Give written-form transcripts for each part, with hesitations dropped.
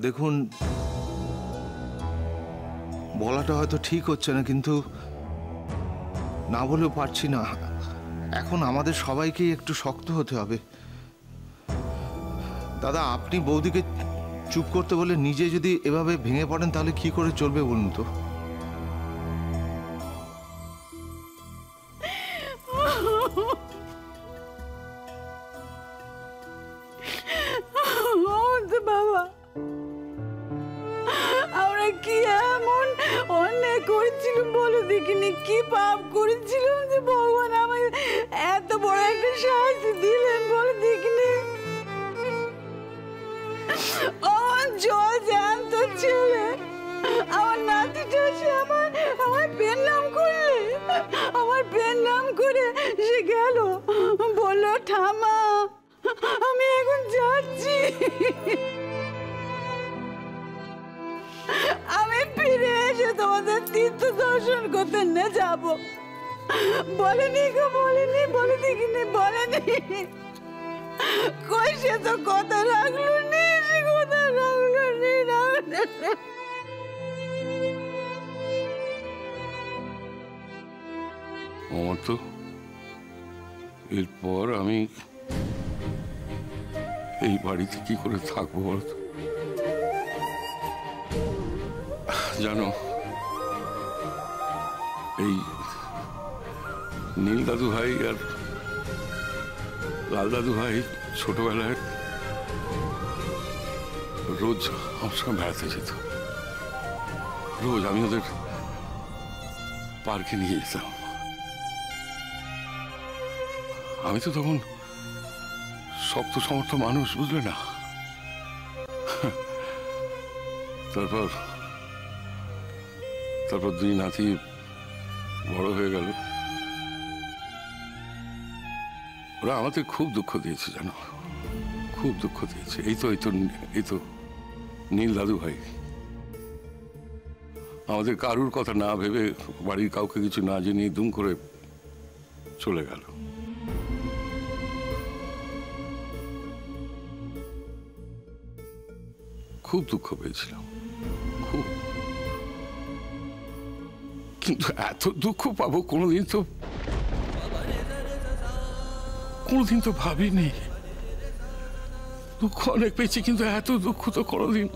দেখুন, বলাটা হয়তো ঠিক হচ্ছে না, কিন্তু না বলেও পারছি না। এখন আমাদের সবাইকেই একটু শক্ত হতে হবে। দাদা, আপনি বৌদিকে চুপ করতে বলে নিজে যদি এভাবে ভেঙে পড়েন তাহলে কি করে চলবে বলুন তো? বাবা, আমরা কি এমন অন্যায় করেছিলাম বলো দেখিনি? কি পাপ করেছিলাম যে ভগবান আমায় এত বড় একটা শাস্তি দিলেন বলো দেখিনি? জল জ্যান্ত ছেলে, আমার নাতিটা সে আমার পেন নাম করলে, আমার পেন নাম করে সে গেল, বললো ঠামা আমি এখন যাচ্ছি, আমি ফিরে এসে তোমাদের তীর্থ দর্শন করতে না যাবো। বলেনি গো, বলেনি, বলে দেখিনি, বলেনি। কই সে তো কথা রাখলো নি, সে কথা রাখলো নি। আমার তো এরপর আমি এই বাড়িতে কি করে থাকবো বলতো? জানো, এই নীল দাদু ভাই আর লাল দাদু ভাই ছোটবেলায় রোজ আমার সঙ্গে বেড়াতে যেত। রোজ আমি ওদের পার্কে নিয়ে যেতাম। আমি তো তখন শক্ত সমর্থ মানুষ, বুঝলে না? তারপর দুই নাতি বড় হয়ে গেল। ওরা আমাদের খুব দুঃখ দিয়েছে, জানো, খুব দুঃখ দিয়েছে। এই তো নীল দাদু ভাই আমাদের কারুর কথা না ভেবে, বাড়ির কাউকে কিছু না জেনে দুম করে চলে গেল। খুব দুঃখ পেয়েছিলাম, খুব। কিন্তু এত দুঃখ পাবো কোনোদিন তো ভাবিনি। দুঃখ অনেক পেয়েছি, কিন্তু এত দুঃখ তো কোনোদিন।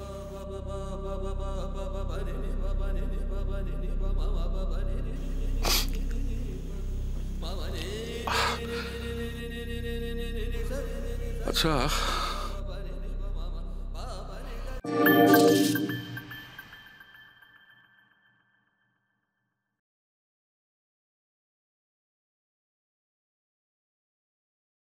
আচ্ছা,